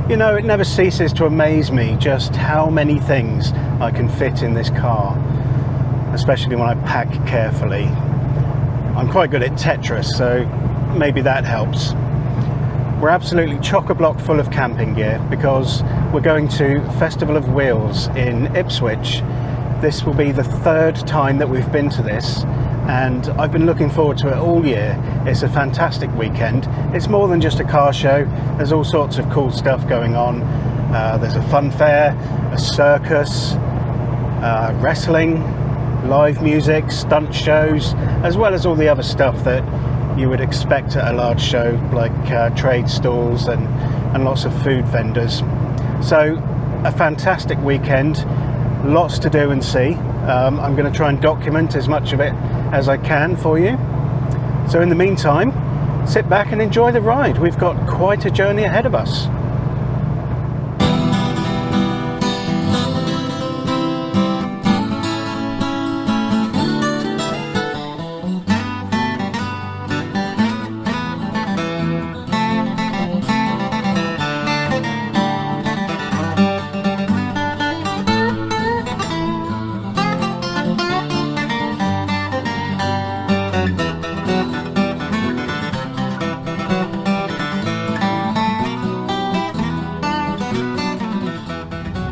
You know, it never ceases to amaze me just how many things I can fit in this car, especially when I pack carefully. I'm quite good at Tetris, so maybe that helps. We're absolutely chock-a-block full of camping gear because we're going to Festival of Wheels in Ipswich. This will be the third time that we've been to this, and I've been looking forward to it all year. It's a fantastic weekend. It's more than just a car show. There's all sorts of cool stuff going on. There's a fun fair, a circus, wrestling, live music, stunt shows, as well as all the other stuff that you would expect at a large show, like trade stalls and lots of food vendors. So a fantastic weekend, lots to do and see. I'm going to try and document as much of it as I can for you. So in the meantime, sit back and enjoy the ride. We've got quite a journey ahead of us.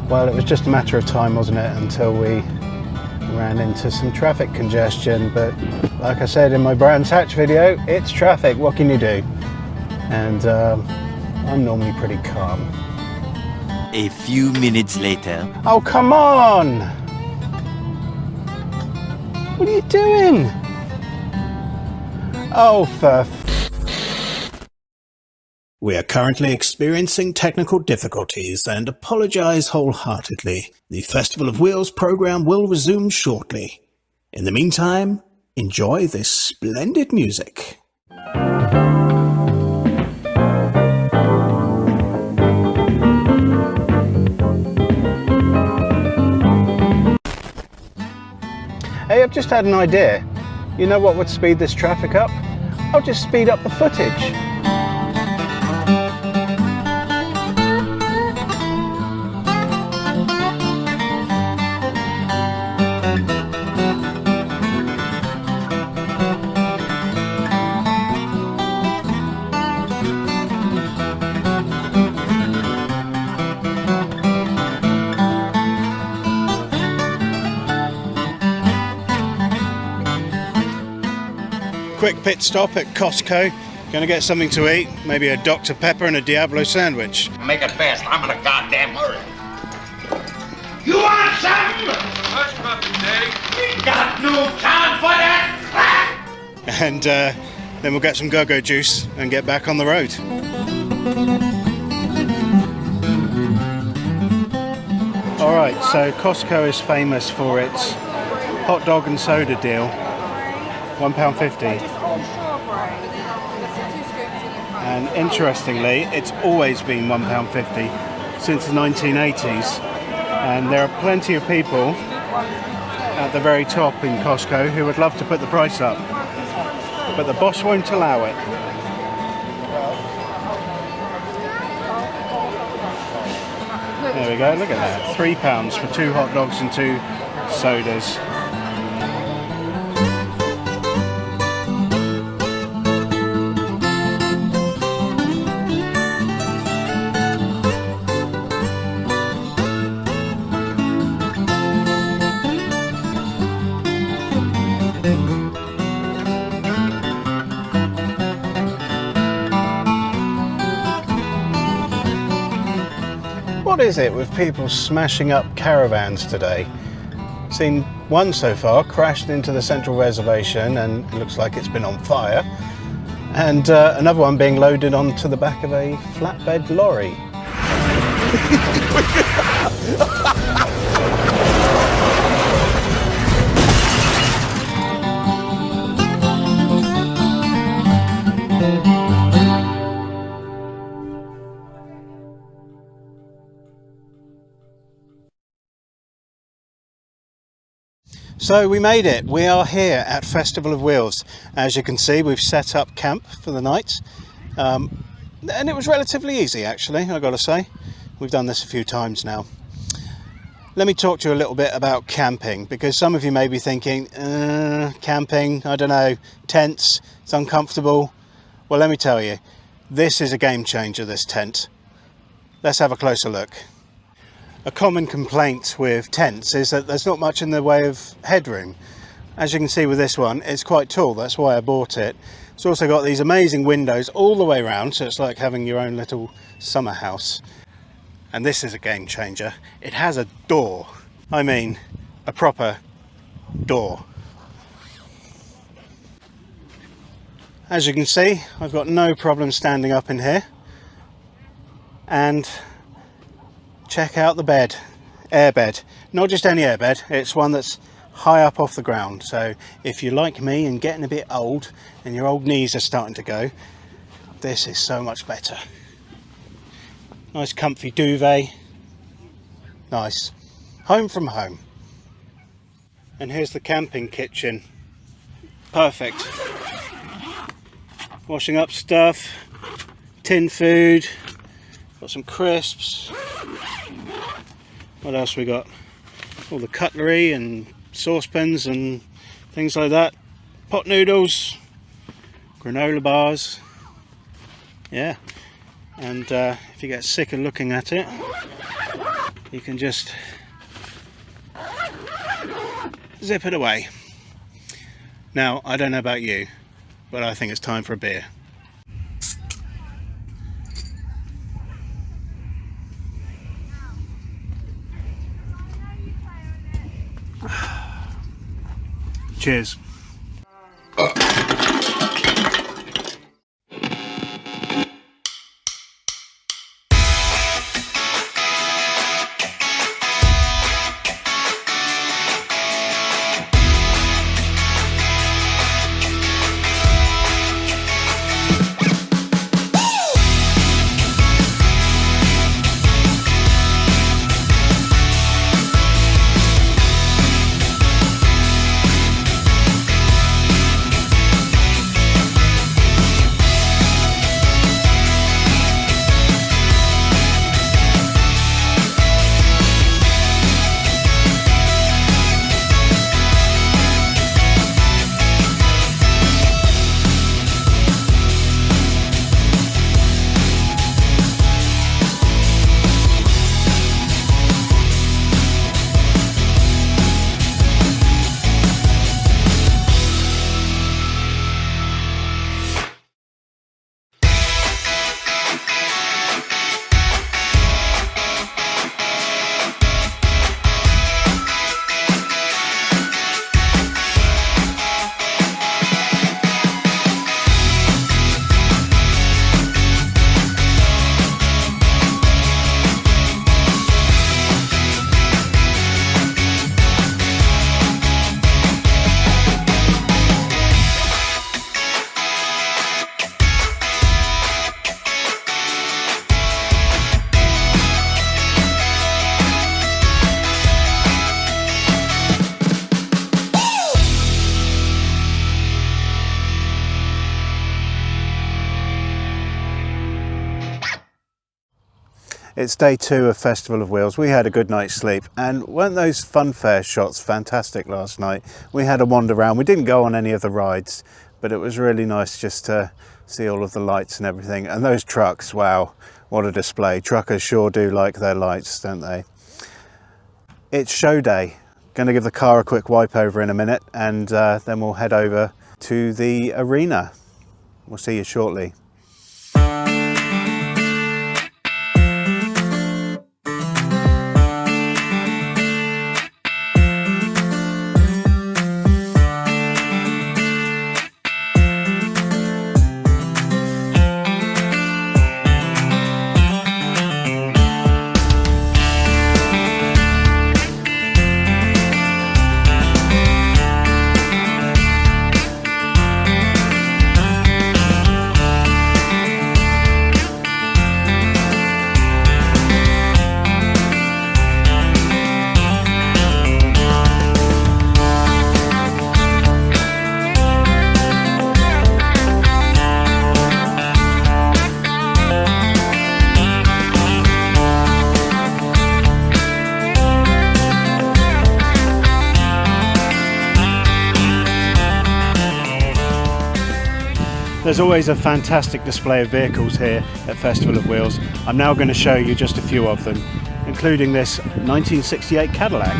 Well, it was just a matter of time, wasn't it, until we ran into some traffic congestion. But like I said in my Brands Hatch video, it's traffic, what can you do? And I'm normally pretty calm. A few minutes later. Oh, come on! What are you doing? Oh, for We are currently experiencing technical difficulties and apologise wholeheartedly. The Festival of Wheels program will resume shortly. In the meantime, enjoy this splendid music. Hey, I've just had an idea. You know what would speed this traffic up? I'll just speed up the footage. Quick pit stop at Costco. Gonna get something to eat, maybe a Dr. Pepper and a Diablo sandwich. Make it fast, I'm in a goddamn hurry. You want something? Hush puppy, Daddy. We got no time for that. And then we'll get some go-go juice and get back on the road. Alright, so Costco is famous for its hot dog and soda deal. £1.50. And interestingly, it's always been £1.50 since the 1980s. And there are plenty of people at the very top in Costco who would love to put the price up. But the boss won't allow it. There we go, look at that. £3 for 2 hot dogs and 2 sodas. What is it with people smashing up caravans today? Seen one so far crashed into the central reservation and it looks like it's been on fire, and another one being loaded onto the back of a flatbed lorry. So we made it. We are here at Festival of Wheels. As you can see, we've set up camp for the night. And it was relatively easy, actually, I've got to say. We've done this a few times now. Let me talk to you a little bit about camping, because some of you may be thinking, camping, I don't know, tents, it's uncomfortable. Well, let me tell you, this is a game changer, this tent. Let's have a closer look. A common complaint with tents is that there's not much in the way of headroom. As you can see with this one, it's quite tall, that's why I bought it. It's also got these amazing windows all the way around, so it's like having your own little summer house. And this is a game changer. It has a door. I mean, a proper door. As you can see, I've got no problem standing up in here. And check out the bed. Airbed. Not just any airbed, it's one that's high up off the ground. So if you're like me and getting a bit old and your old knees are starting to go, this is so much better. Nice comfy duvet. Nice. Home from home. And here's the camping kitchen. Perfect. Washing up stuff. Tin food. Got some crisps. What else we got? All the cutlery and saucepans and things like that. Pot noodles. Granola bars. Yeah. And if you get sick of looking at it, you can just zip it away. Now, I don't know about you, but I think it's time for a beer. Cheers. It's day 2 of Festival of Wheels. We had a good night's sleep, and weren't those funfair shots fantastic last night? We had a wander around. We didn't go on any of the rides, but it was really nice just to see all of the lights and everything. And those trucks, wow, what a display. Truckers sure do like their lights, don't they? It's show day. Going to give the car a quick wipe over in a minute, and then we'll head over to the arena. We'll see you shortly. There's always a fantastic display of vehicles here at Festival of Wheels. I'm now going to show you just a few of them, including this 1968 Cadillac.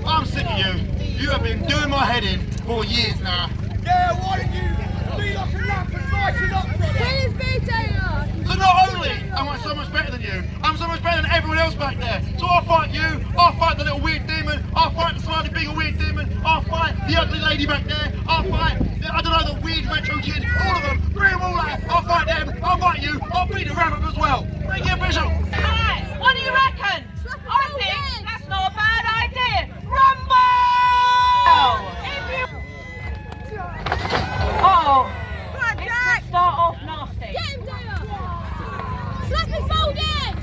I'm sick of you. You have been doing my head in for years now. Yeah, why did you be like a lamp and light it up for it? So not only am I so much better than you, I'm so much better than everyone else back there. So I'll fight you, I'll fight the little weird demon, I'll fight the slightly bigger weird demon, I'll fight the ugly lady back there, I'll fight, I don't know, the weird retro kid, all of them, bring them all out, I'll fight them, I'll fight you, I'll beat the rabbit as well. Bring your bishop. Hey, what do you reckon? I think that's not a bad idea. Rumble! Oh, this could start off nasty. Get him, Dale! Slap me folded!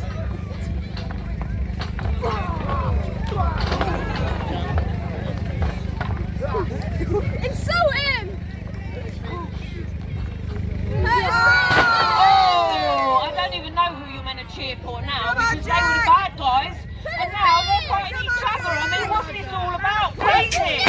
Insult him! Oh, I don't even know who you're meant to cheer for now because they were the bad guys and now they're fighting each other. I mean, what's this all about? Crazy!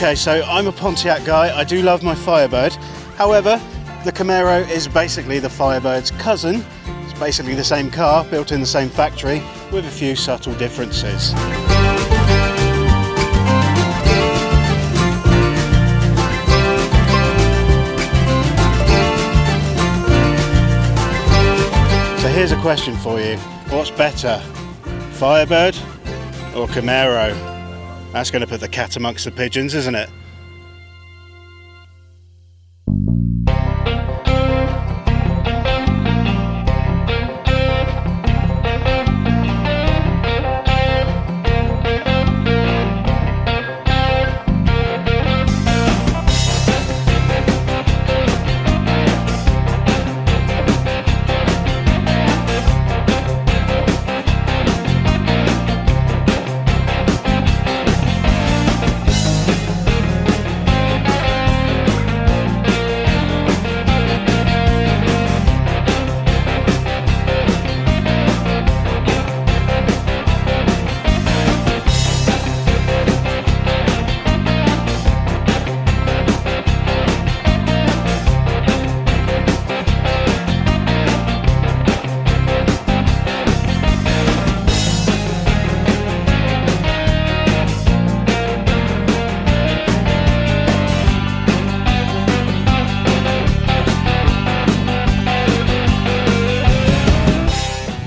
Okay, so I'm a Pontiac guy. I do love my Firebird. However, the Camaro is basically the Firebird's cousin. It's basically the same car, built in the same factory, with a few subtle differences. So here's a question for you. What's better, Firebird or Camaro? That's going to put the cat amongst the pigeons, isn't it?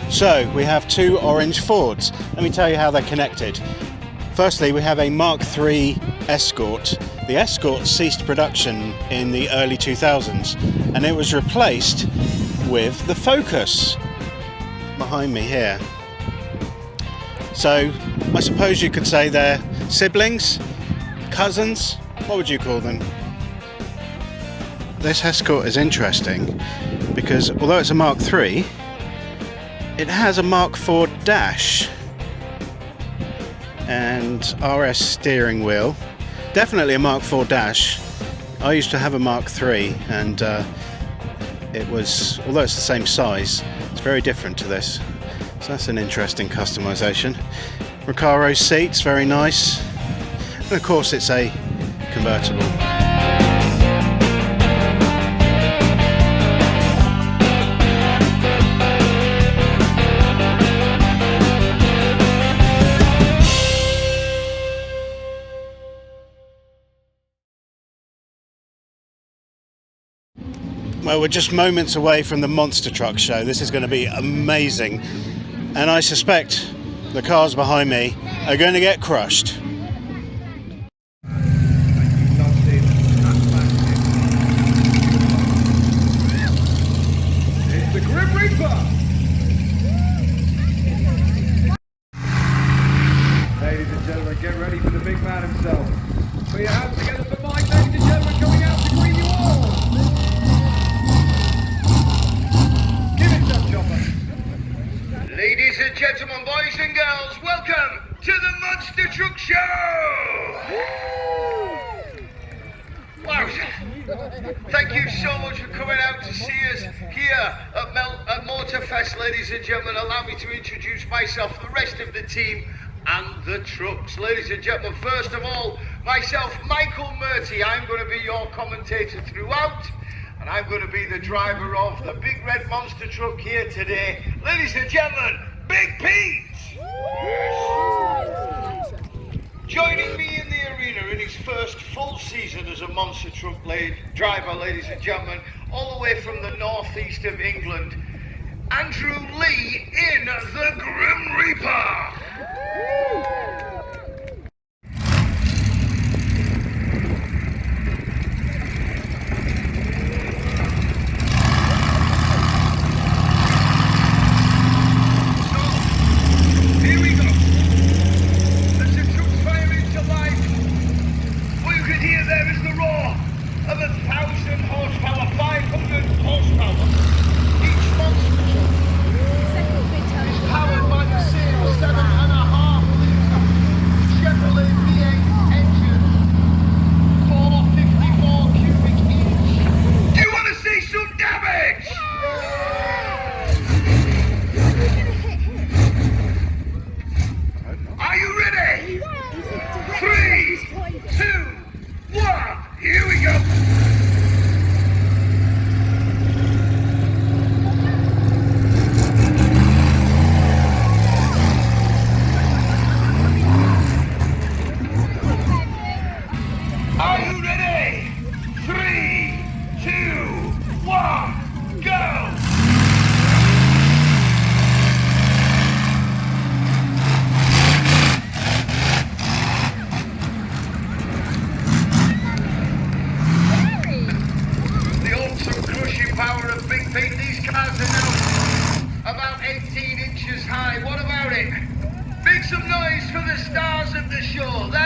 So we have two orange Fords. Let me tell you how they're connected. Firstly, we have a Mark III Escort. The Escort ceased production in the early 2000s and it was replaced with the Focus behind me here. So I suppose you could say they're siblings, cousins, what would you call them? This Escort is interesting because although it's a Mark III, it has a Mark IV dash and RS steering wheel. Definitely a Mark IV dash. I used to have a Mark III and it was, although it's the same size, it's very different to this. So that's an interesting customization. Recaro seats, very nice. And of course it's a convertible. Well, we're just moments away from the monster truck show. This is going to be amazing. And I suspect the cars behind me are going to get crushed. It's the Grim Reaper! Ladies and gentlemen, get ready for the big man himself. Put your hands together for Mike, ladies and gentlemen, coming out to greet you all! Ladies and gentlemen, boys and girls, welcome to the Monster Truck Show! Wow. Thank you so much for coming out to see us here at Motorfest, ladies and gentlemen. Allow me to introduce myself, the rest of the team, and the trucks. Ladies and gentlemen, first of all, myself, Michael Murty. I'm going to be your commentator throughout. And I'm going to be the driver of the big red monster truck here today. Ladies and gentlemen, Big Pete! Joining me in the arena in his first full season as a monster truck driver, ladies and gentlemen, all the way from the northeast of England, Andrew Lee in the Grim Reaper! Powered by the 7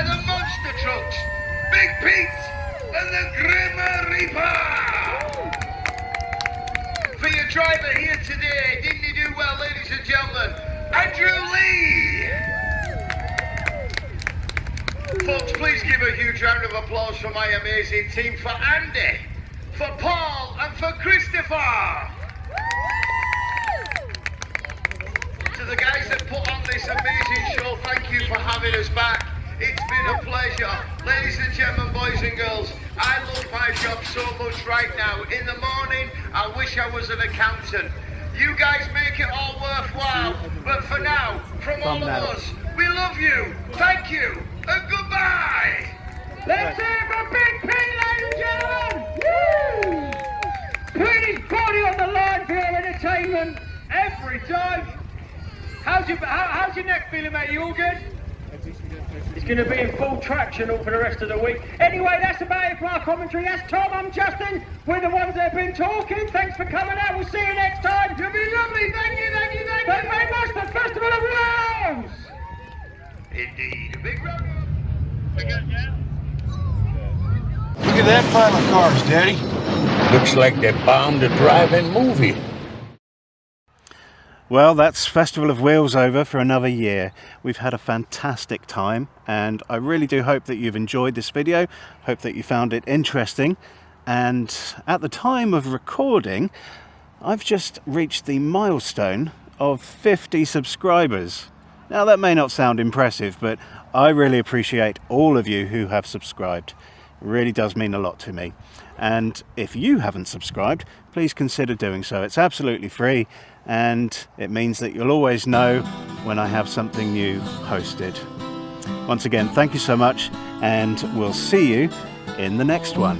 by the monster trucks, Big Pete and the Grim Reaper. For your driver here today, didn't he do well, ladies and gentlemen? Andrew Lee. Folks, please give a huge round of applause for my amazing team, for Andy, for Paul and for Christopher. To the guys that put on this amazing show, thank you for having us back. It's been a pleasure. Ladies and gentlemen, boys and girls, I love my job so much right now. In the morning, I wish I was an accountant. You guys make it all worthwhile. But for now, from all of us, we love you, thank you, and goodbye. Let's hear it for Big P, ladies and gentlemen! Woo! Putting his body on the line for your entertainment every time. How's your neck feeling, mate? You all good? It's going to be in full traction all for the rest of the week. Anyway, that's about it for our commentary. That's Tom, I'm Justin. We're the ones that have been talking. Thanks for coming out. We'll see you next time. You'll be lovely. Thank you, thank you, thank you. Thank you very much. The Festival of Wales. Indeed, a big round. Look at that pile of cars, Daddy. Looks like they bombed a drive-in movie. Well, that's Festival of Wheels over for another year. We've had a fantastic time, and I really do hope that you've enjoyed this video. Hope that you found it interesting. And at the time of recording, I've just reached the milestone of 50 subscribers. Now, that may not sound impressive, but I really appreciate all of you who have subscribed. It really does mean a lot to me. And if you haven't subscribed, please consider doing so. It's absolutely free, and it means that you'll always know when I have something new posted. Once again, thank you so much, and we'll see you in the next one.